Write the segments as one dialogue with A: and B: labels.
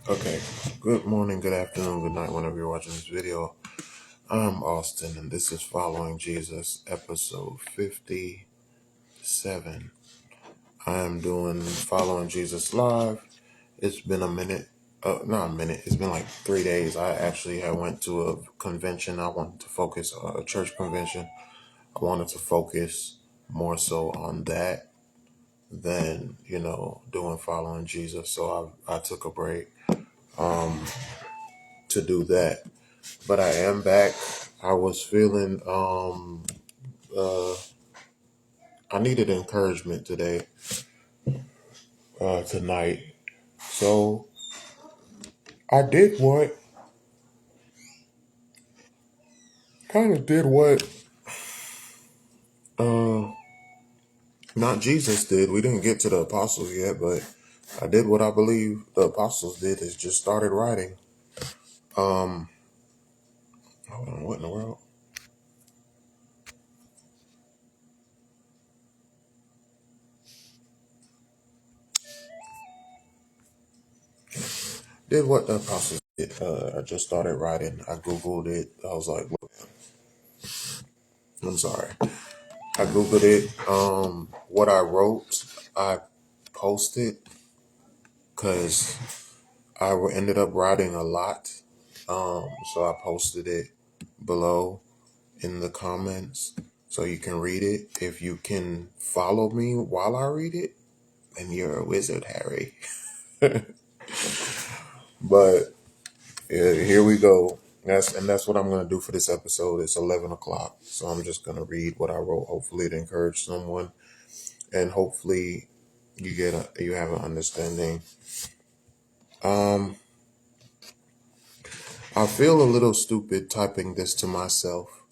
A: Okay, good morning, good afternoon, good night, whenever you're watching this video. I'm Austin, and this is Following Jesus, episode 57. I am doing Following Jesus live. It's been a minute, not a minute, it's been like 3 days. I actually had went to a convention. I wanted to focus, a church convention. I wanted to focus more so on that than, doing Following Jesus. So I took a break to do that. But I am back. I was feeling uh I needed encouragement tonight. So I did what kind of did what uh not Jesus did. We didn't get to the apostles yet, but I did what I believe the apostles did, is just started writing. Um Hold on, what in the world? Did what the apostles did. I just started writing. I Googled it. I was like, look, I'm sorry. I Googled it. What I wrote, I posted because ended up writing a lot. So I posted it below in the comments so you can read it. If you can follow me while I read it, then you're a wizard, Harry. But yeah, here we go. That's what I'm gonna do for this episode. It's 11 o'clock, so I'm just gonna read what I wrote. Hopefully, it encouraged someone, and hopefully, you have an understanding. Um, I feel a little stupid typing this to myself,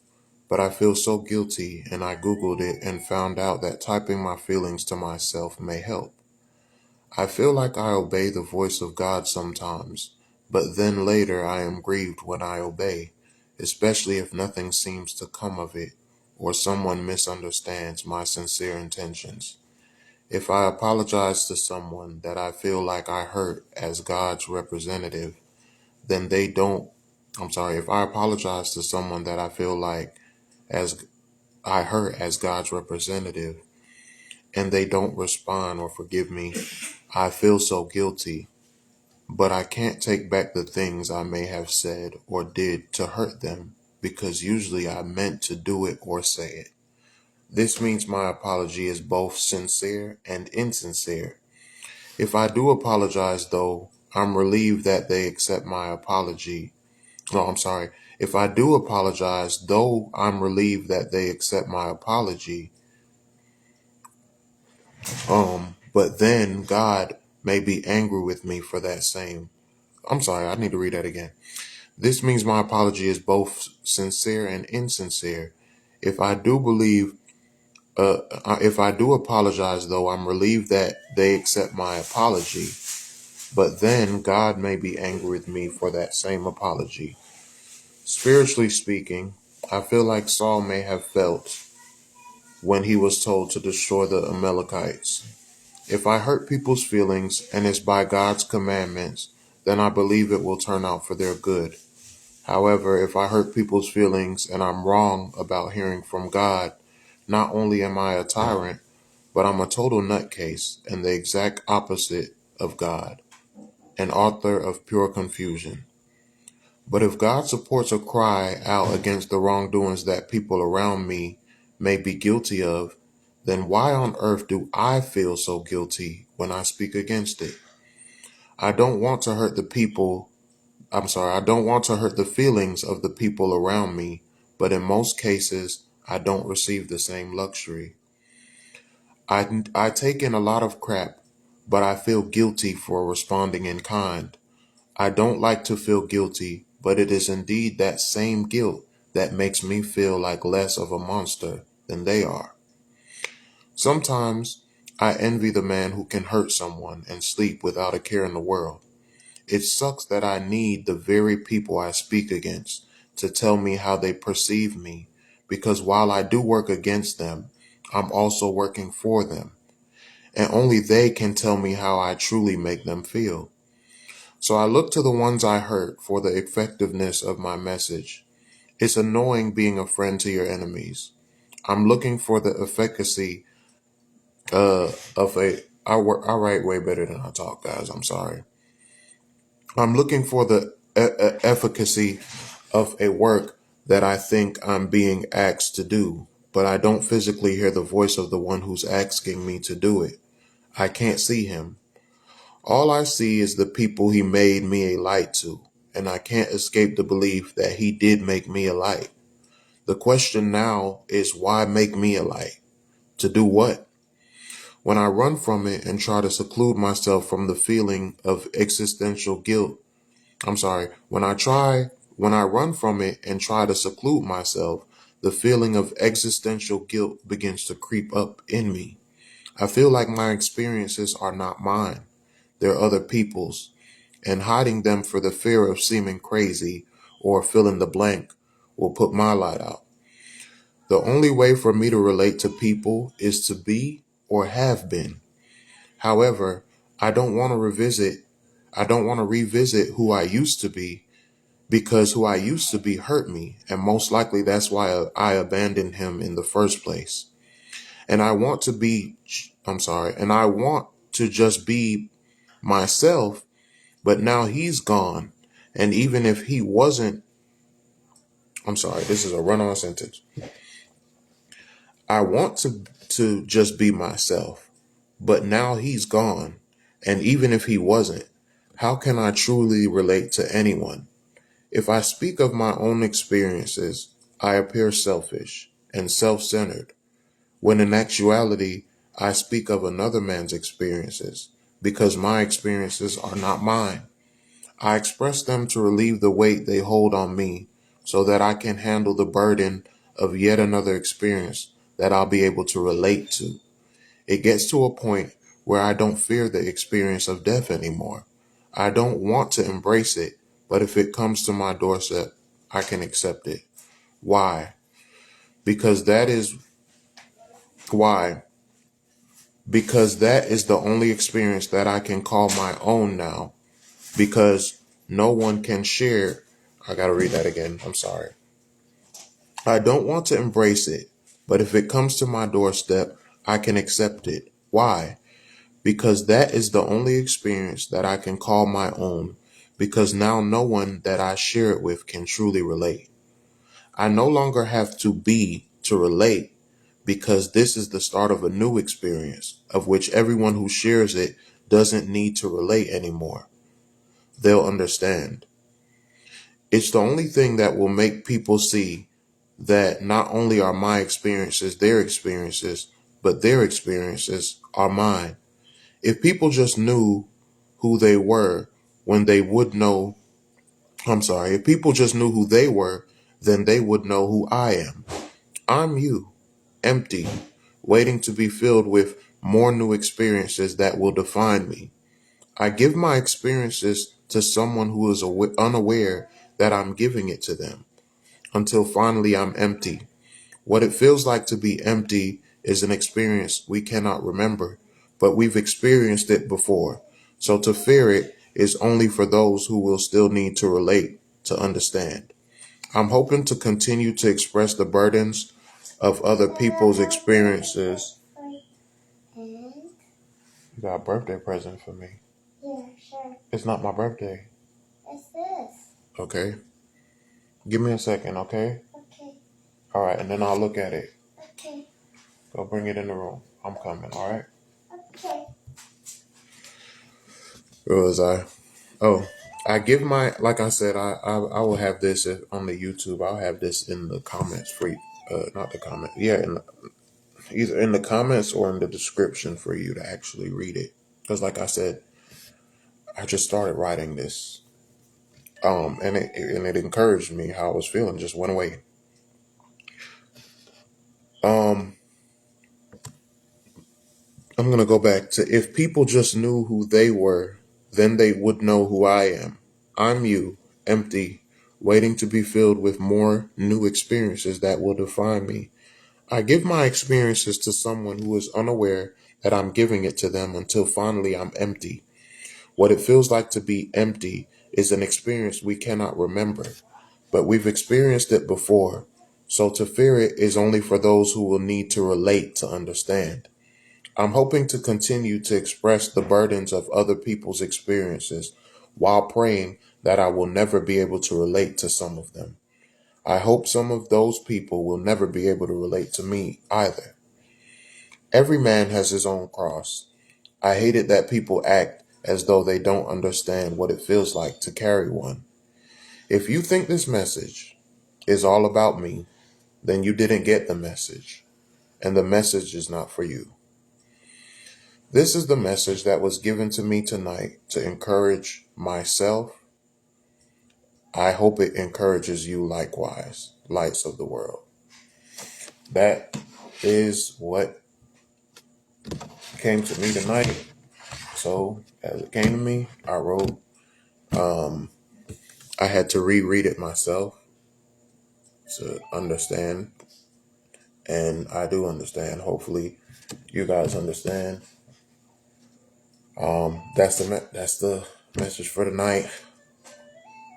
A: but I feel so guilty, and I Googled it and found out that typing my feelings to myself may help. I feel like I obey the voice of God sometimes, but then later I am grieved when I obey, especially if nothing seems to come of it or someone misunderstands my sincere intentions. If I apologize to someone that I feel like I hurt as God's representative, then they don't. I'm sorry, if I apologize to someone that I feel like as I hurt as God's representative and they don't respond or forgive me, I feel so guilty, but I can't take back the things I may have said or did to hurt them because usually I meant to do it or say it. This means my apology is both sincere and insincere. If I do apologize, though, I'm relieved that they accept my apology. No, I'm sorry. If I do apologize, though I'm relieved that they accept my apology, but then God may be angry with me for that same. I'm sorry, I need to read that again. This means my apology is both sincere and insincere. If I do believe, if I do apologize, though, I'm relieved that they accept my apology, but then God may be angry with me for that same apology. Spiritually speaking, I feel like Saul may have felt when he was told to destroy the Amelikites. If I hurt people's feelings and it's by God's commandments, then I believe it will turn out for their good. However, if I hurt people's feelings and I'm wrong about hearing from God, not only am I a tyrant, but I'm a total nutcase and the exact opposite of God, an author of pure confusion. But if God supports a cry out against the wrongdoings that people around me may be guilty of, then why on earth do I feel so guilty when I speak against it? I don't want to hurt the people. I don't want to hurt the feelings of the people around me, but in most cases, I don't receive the same luxury. I take in a lot of crap, but I feel guilty for responding in kind. I don't like to feel guilty, but it is indeed that same guilt that makes me feel like less of a monster than they are. Sometimes I envy the man who can hurt someone and sleep without a care in the world. It sucks that I need the very people I speak against to tell me how they perceive me, because while I do work against them, I'm also working for them, and only they can tell me how I truly make them feel. So I look to the ones I hurt for the effectiveness of my message. It's annoying being a friend to your enemies. I'm looking for the efficacy of a. I write way better than I talk, guys. I'm sorry. I'm looking for the efficacy of a work that I think I'm being asked to do, but I don't physically hear the voice of the one who's asking me to do it. I can't see him. All I see is the people he made me a light to, and I can't escape the belief that he did make me a light. The question now is, why make me a light? To do what? When I run from it and try to seclude myself from the feeling of existential guilt, when I run from it and try to seclude myself, the feeling of existential guilt begins to creep up in me. I feel like my experiences are not mine. They're other people's, and hiding them for the fear of seeming crazy or fill in the blank will put my light out. The only way for me to relate to people is to be or have been. However, I don't want to revisit who I used to be, because who I used to be hurt me, and most likely that's why I abandoned him in the first place. And I want to be, and I want to just be myself, but now he's gone. And even if he wasn't, this is a run-on sentence. I want to just be myself, but now he's gone. And even if he wasn't, how can I truly relate to anyone? If I speak of my own experiences, I appear selfish and self-centered, when in actuality, I speak of another man's experiences because my experiences are not mine. I express them to relieve the weight they hold on me so that I can handle the burden of yet another experience that I'll be able to relate to. It gets to a point where I don't fear the experience of death anymore. I don't want to embrace it, but if it comes to my doorstep, I can accept it. Why? Because that is why. Because that is the only experience that I can call my own now. Because no one can share. I gotta read that again. I'm sorry. I don't want to embrace it, but if it comes to my doorstep, I can accept it. Why? Because that is the only experience that I can call my own, because now no one that I share it with can truly relate. I no longer have to be to relate, because this is the start of a new experience, of which everyone who shares it doesn't need to relate anymore. They'll understand. It's the only thing that will make people see that not only are my experiences their experiences, but their experiences are mine. If people just knew who they were when they would know, if people just knew who they were, then they would know who I am. I'm you, empty, waiting to be filled with more new experiences that will define me. I give my experiences to someone who is unaware that I'm giving it to them, until finally I'm empty. What it feels like to be empty is an experience we cannot remember, but we've experienced it before. So to fear it is only for those who will still need to relate to understand. I'm hoping to continue to express the burdens of other people's experiences. You got a birthday present for me? Yeah, sure. It's not my birthday. It's this. Okay. Give me a second, okay? Okay. All right, and then I'll look at it. Okay. Go bring it in the room. I'm coming, all right? Okay. Where was I? Oh, I give my, like I said, I will have this on the YouTube. I'll have this in the comments for you. Not the comment. Yeah, either in the comments or in the description for you to actually read it. Because like I said, I just started writing this. And it encouraged me how I was feeling, just went away. I'm going to go back to, if people just knew who they were, then they would know who I am. I'm you, empty, waiting to be filled with more new experiences that will define me. I give my experiences to someone who is unaware that I'm giving it to them, until finally I'm empty. What it feels like to be empty is an experience we cannot remember, but we've experienced it before. So to fear it is only for those who will need to relate to understand. I'm hoping to continue to express the burdens of other people's experiences while praying that I will never be able to relate to some of them. I hope some of those people will never be able to relate to me either. Every man has his own cross. I hate it that people act as though they don't understand what it feels like to carry one. If you think this message is all about me, then you didn't get the message, and the message is not for you. This is the message that was given to me tonight to encourage myself. I hope it encourages you likewise, lights of the world. That is what came to me tonight. So as it came to me, I wrote, I had to reread it myself to understand. And I do understand. Hopefully you guys understand. That's the message for tonight.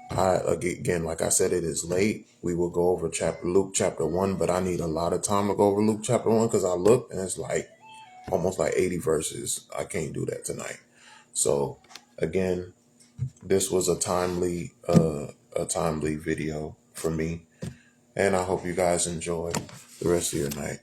A: Again, like I said, it is late. We will go over Luke chapter 1, but I need a lot of time to go over Luke chapter 1 because I looked and it's like almost like 80 verses. I can't do that tonight. So again, this was a timely video for me, and I hope you guys enjoy the rest of your night.